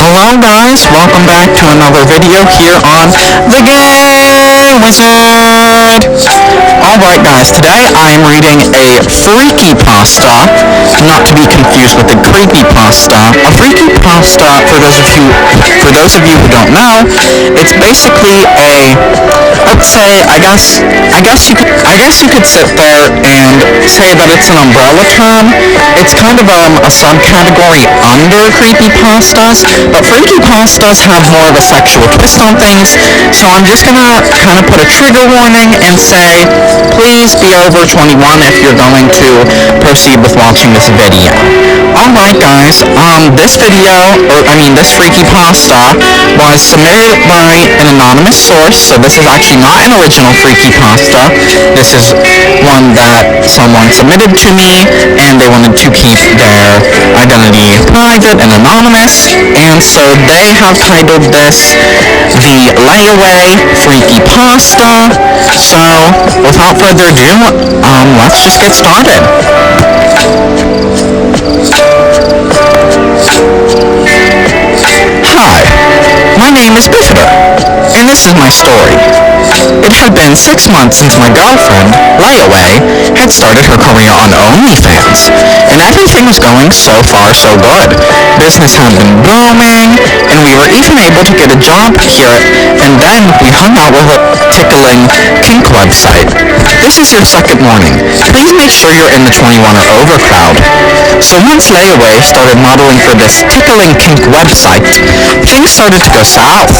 Hello guys, welcome back to another video here on The Gay Wizard. Alright guys, today I'm reading a freaky pasta, not to be confused with a creepy pasta. A freaky pasta, for those of you who don't know, it's basically a, let's say, I guess you could sit there and say that it's an umbrella term. It's kind of a subcategory under creepy pastas, but freaky pastas have more of a sexual twist on things, so I'm just gonna kind of put a trigger warning and say, please be over 21 if you're going to proceed with watching this video. Alright guys, this freaky pasta was submitted by an anonymous source, so this is actually not an original freaky pasta. This is one that someone submitted to me, and they wanted to keep their identity private and anonymous, and so they have titled this the Layaway Freaky Pasta. So, without further ado, let's just get started. Hi, my name is Biffiter, and this is my story. It had been 6 months since my girlfriend, Layaway, had started her career on OnlyFans, and everything was going so far so good. Business had been booming, and we were even able to get a job here, and then we hung out with a tickling kink website. This is your second warning. Please make sure you're in the 21 or over crowd. So once Layaway started modeling for this tickling kink website, things started to go south.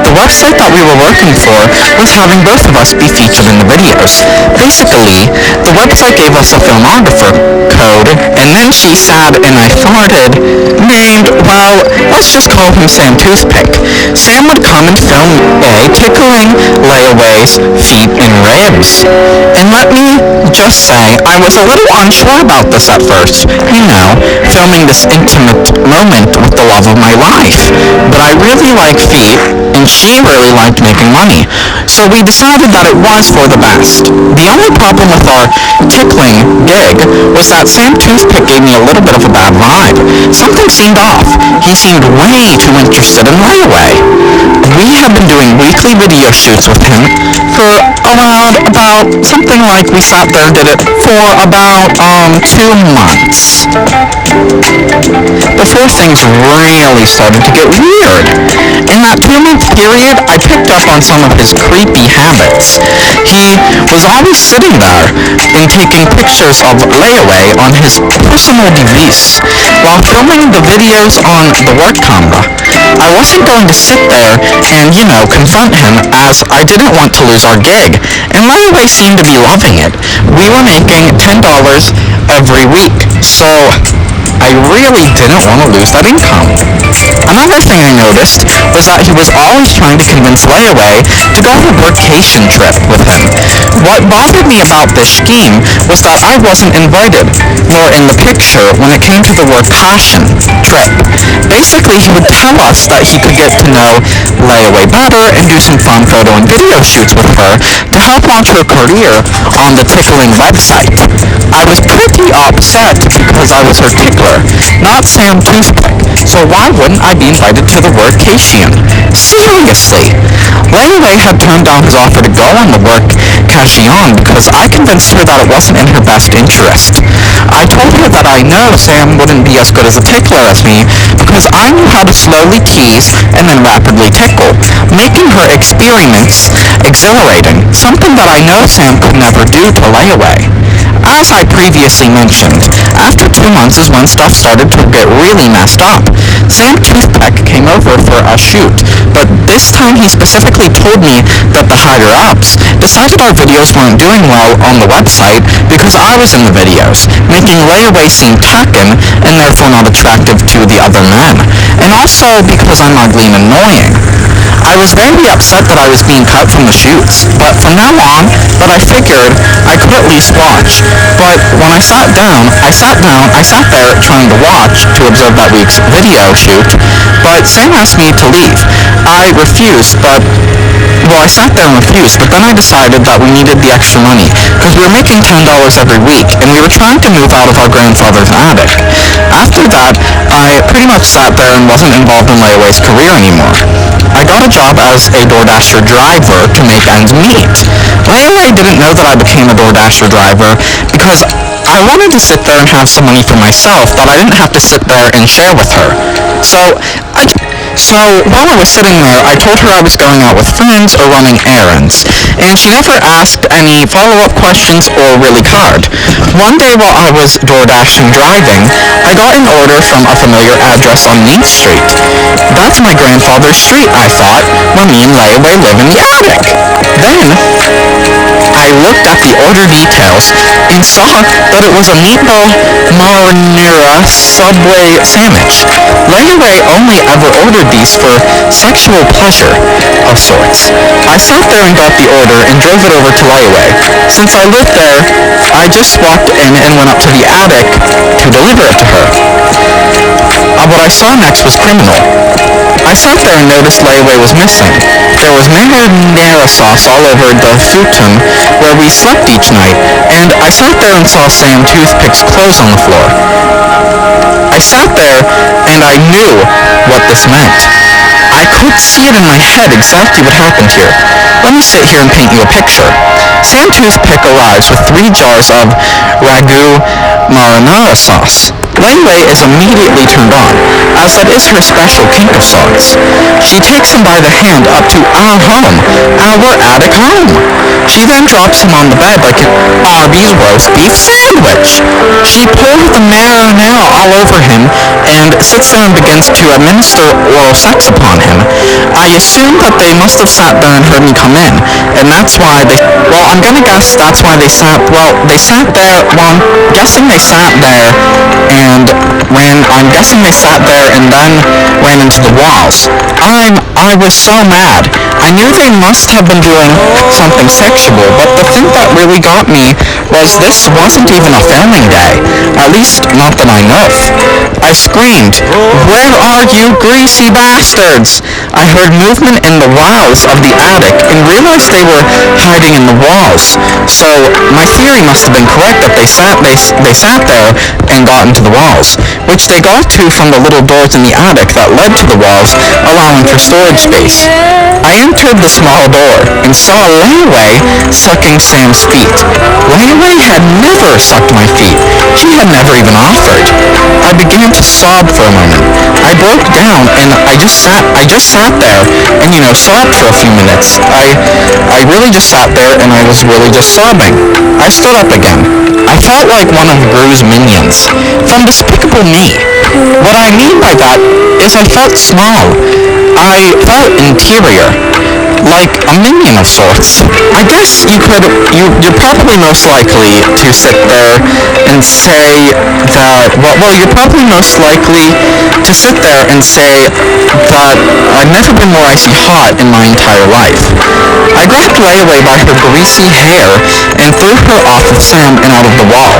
The website that we were working for was having both of us be featured in the videos. Basically, the website gave us a filmographer code, and then she said, and I farted, named, well, let's just call him Sam Toothpick. Sam would come and film me tickling Layaway's feet and ribs. And let me just say, I was a little unsure about this at first. You know, filming this intimate moment with the love of my life. But I really like feet, and she really liked making money. So we decided that it was for the best. The only problem with our tickling gig was that Sam Toothpick gave me a little bit of a bad vibe. Something seemed off. He seemed way too interested in Layaway. We had been doing weekly video shoots with him for about something like we sat there and did it for about 2 months. Before things really started to get weird. In that 2-month period, I picked up on some of his creepy habits. He was always sitting there and taking pictures of Layaway on his personal device while filming the videos on the work camera. I wasn't going to sit there and, confront him, as I didn't want to lose our gig, and Layaway seemed to be loving it. We were making $10 every week, so I really didn't want to lose that income. Another thing I noticed was that he was always trying to convince Layaway to go on a workation trip with him. What bothered me about this scheme was that I wasn't invited, nor in the picture when it came to the workation trip. Basically, he would tell us that he could get to know Layaway better and do some fun photo and video shoots with her to help launch her career on the tickling website. I was pretty upset because I was her tickler, not Sam Toothpick, so why wouldn't I be invited to the workation? Seriously! Layaway had turned down his offer to go on the workcation because I convinced her that it wasn't in her best interest. I told her that I know Sam wouldn't be as good as a tickler as me because I knew how to slowly tease and then rapidly tickle, making her experiments exhilarating, something that I know Sam could never do to Layaway. As I previously mentioned, after 2 months is when stuff started to get really messed up. Sam Toothpick came over for a shoot, but this time he specifically told me that the higher-ups decided our videos weren't doing well on the website because I was in the videos, making Layaway seem taken and therefore not attractive to the other men, and also because I'm ugly and annoying. I was very upset that I was being cut from the shoots, but from now on, I figured I could at least watch. But when I sat there trying to watch to observe that week's video shoot, but Sam asked me to leave. I refused, but well, I sat there and refused, but then I decided that we needed the extra money, because we were making $10 every week, and we were trying to move out of our grandfather's attic. After that, I pretty much sat there and wasn't involved in Layaway's career anymore. I got a job as a DoorDasher driver to make ends meet. Layaway didn't know that I became a DoorDasher driver because I wanted to sit there and have some money for myself that I didn't have to sit there and share with her. So while I was sitting there, I told her I was going out with friends or running errands, and she never asked any follow-up questions or really cared. One day while I was DoorDashing driving, I got an order from a familiar address on Main Street. That's my grandfather's street, I thought, where me and Layaway live in the attic. Then I looked at the order details and saw that it was a meatball marinara Subway sandwich. Layaway only ever ordered these for sexual pleasure of sorts. I sat there and got the order and drove it over to Layaway. Since I lived there, I just walked in and went up to the attic to deliver it to her. What I saw next was criminal. I sat there and noticed Layaway was missing. There was marinara sauce all over the futon where we slept each night, and I sat there and saw Sam Toothpick's clothes on the floor. I sat there and I knew what this meant. I could see it in my head exactly what happened here. Let me sit here and paint you a picture. Sam Toothpick arrives with 3 jars of ragu marinara sauce. Layaway is immediately turned on, as that is her special kink of sorts. She takes him by the hand up to our home, our attic home. She then drops him on the bed like an Arby's roast beef sandwich. She pours the marinara all over him and sits there and begins to administer oral sex upon him. I assume that they must have sat there and heard me come in, and that's why I'm gonna guess that's why they sat there, I'm guessing they sat there and then ran into the walls. I was so mad. I knew they must have been doing something sexual, but the thing that really got me was this wasn't even a filming day. At least, not that I know of. I screamed, "Where are you greasy bastards?" I heard movement in the walls of the attic and realized they were hiding in the walls. So my theory must have been correct that they sat there and got into the walls, which they got to from the little doors in the attic that led to the walls, allowing for storage space. I entered the small door and saw Layaway sucking Sam's feet. Layaway had never sucked my feet. He had never even offered. I began to sob for a moment. I broke down and I just sat there and sobbed for a few minutes. I really just sat there and I was really just sobbing. I stood up again. I felt like one of Gru's minions from Despicable Me. What I mean by that is I felt small. I felt interior, like a minion of sorts. I guess you're probably most likely to sit there and say that, you're probably most likely to sit there and say that I've never been more icy hot in my entire life. I grabbed Layaway by her greasy hair and threw her off of Sam and out of the wall.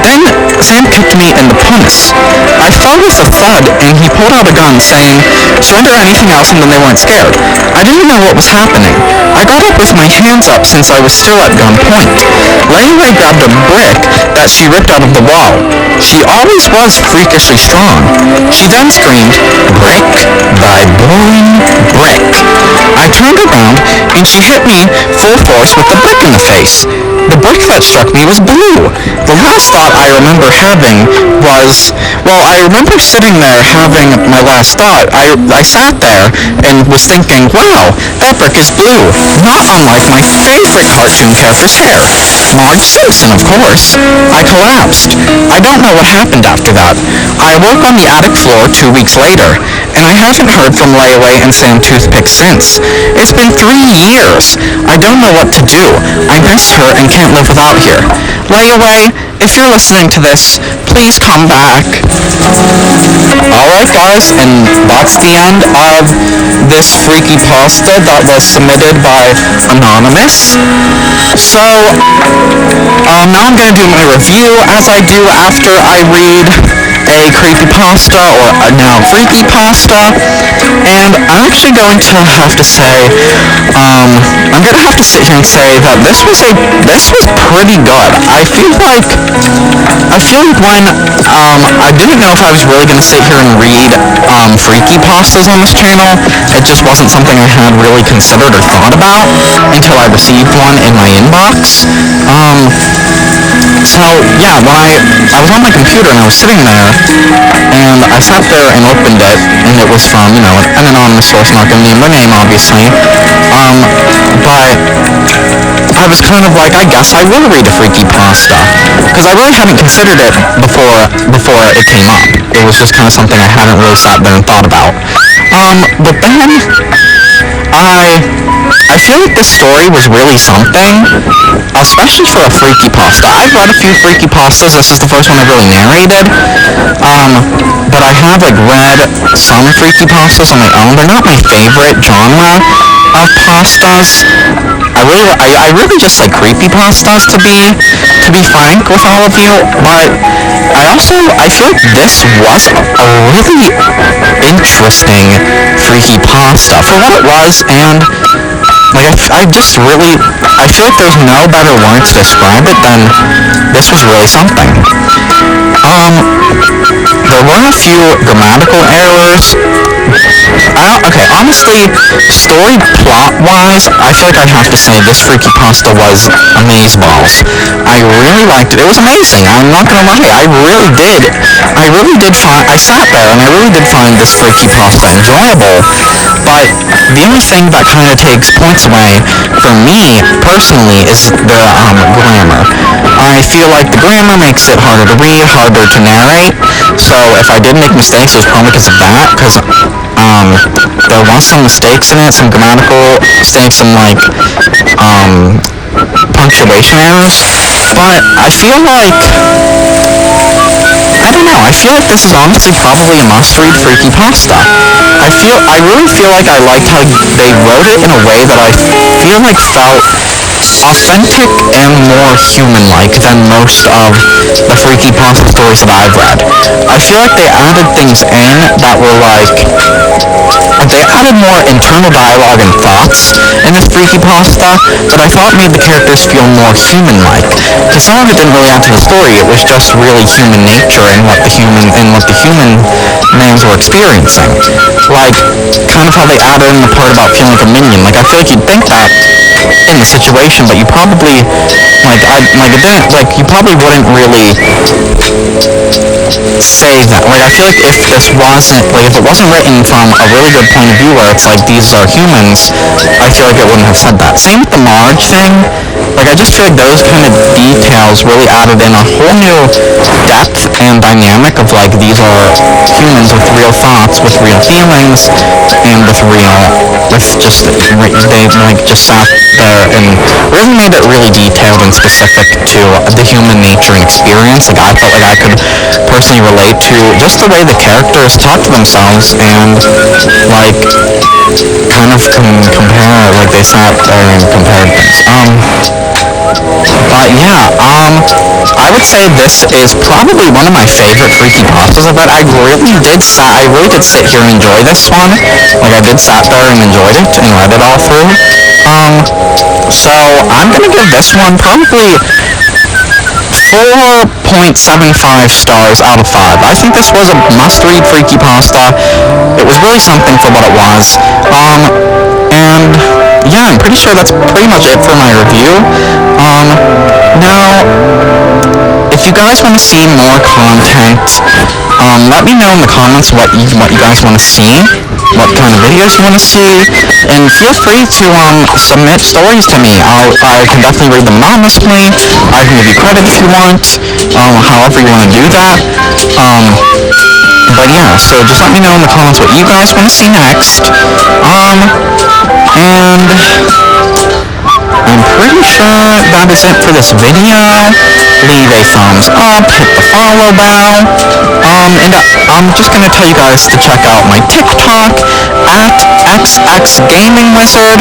Then Sam kicked me in the punis. I fell with a thud and he pulled out a gun saying, "Surrender anything else," and then they weren't scared. I didn't know what was happening. I got up with my hands up since I was still at gunpoint. Layaway grabbed a brick that she ripped out of the wall. She always was freakishly strong. She then screamed, "Brick, thy boring brick." I turned around and she hit me full force with the brick in the face. The brick that struck me was blue. The last thought I remember having was, I remember sitting there having my last thought. I sat there and was thinking, wow, that brick is blue. Not unlike my favorite cartoon character's hair. Marge Simpson, of course. I collapsed. I don't know what happened after that. I woke on the attic floor 2 weeks later, and I haven't heard from Layaway and Sam Toothpick since. It's been 3 years. I don't know what to do. I miss her and can't live without here. Layaway, if you're listening to this, please come back. Alright guys, and that's the end of this freaky pasta that was submitted by Anonymous. So, now I'm going to do my review as I do after I read a creepypasta or a now freaky pasta. And I'm actually going to have to say, I'm gonna have to sit here and say that this was pretty good. I feel like when, I didn't know if I was really gonna sit here and read, freaky pastas on this channel. It just wasn't something I had really considered or thought about until I received one in my inbox. So yeah, when I was on my computer and I was sitting there, and I sat there and opened it, and it was from, an anonymous source, not gonna name their name, obviously, but I was kind of like, I guess I will read a freaky pasta, because I really hadn't considered it before it came up. It was just kind of something I hadn't really sat there and thought about. But then, I feel like this story was really something, especially for a freaky pasta. I've read a few freaky pastas. This is the first one I've really narrated. But I have read some freaky pastas on my own. They're not my favorite genre of pastas. I really just like creepy pastas, to be frank with all of you. But I feel like this was a really interesting freaky pasta for what it was, and I feel like there's no better word to describe it than this was really something. There were a few grammatical errors. Honestly, story plot-wise, I feel like I'd have to say this freaky pasta was amazeballs. I really liked it. It was amazing. I'm not gonna lie. I sat there and I really did find this freaky pasta enjoyable. But the only thing that kind of takes points away for me personally is the grammar. I feel like the grammar makes it harder to read, harder to narrate. So if I did make mistakes, it was probably because of that. Because there was some mistakes in it, some grammatical mistakes, some punctuation errors. But I feel like, I don't know, I feel like this is honestly probably a must-read freaky pasta. I really feel like I liked how they wrote it in a way that I feel like felt authentic and more human-like than most of the freaky pasta stories that I've read. I feel like they added things in that were they added more internal dialogue and thoughts in this freaky pasta that I thought made the characters feel more human-like. Because some of it didn't really add to the story, it was just really human nature and what the human names were experiencing. Kind of how they added in the part about feeling like a minion. I feel like you'd think that in the situation, but you probably, you probably wouldn't really say that. I feel like if this wasn't, if it wasn't written from a really good point of view where it's these are humans, I feel like it wouldn't have said that. Same with the Marge thing. I just feel like those kind of details really added in a whole new depth and dynamic of these are humans with real thoughts, with real feelings, and they just sat there and really made it really detailed and specific to the human nature and experience. I felt like I could personally relate to just the way the characters talk to themselves and kind of compare, they sat there and compared things. But yeah, I would say this is probably one of my favorite freaky pastas of it. I really did sit here and enjoy this one. I did sat there and enjoyed it and read it all through. So I'm gonna give this one probably 4.75 stars out of 5. I think this was a must-read freaky pasta. It was really something for what it was. And yeah, I'm pretty sure that's pretty much it for my review. Now, if you guys want to see more content, let me know in the comments what you guys want to see, what kind of videos you want to see, and feel free to submit stories to me. I can definitely read them anonymously. I can give you credit if you want, however you want to do that. But yeah, so just let me know in the comments what you guys want to see next. And I'm pretty sure that is it for this video. Leave a thumbs up, hit the follow bell, and I'm just gonna tell you guys to check out my TikTok at XX Gaming Wizard.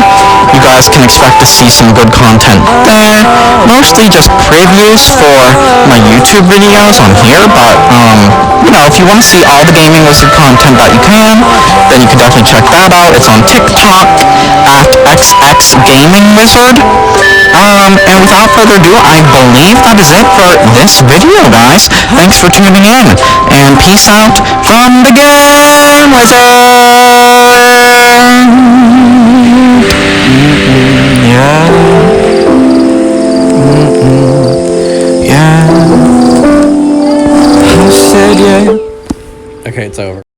You guys can expect to see some good content there. Mostly just previews for my YouTube videos on here, but if you want to see all the Gaming Wizard content that you can, then you can definitely check that out. It's on TikTok at XX Gaming Wizard. And without further ado, I believe that is it for this video, guys. Thanks for tuning in, and peace out from the Game Wizard! Yeah. I said yeah. Okay, it's over.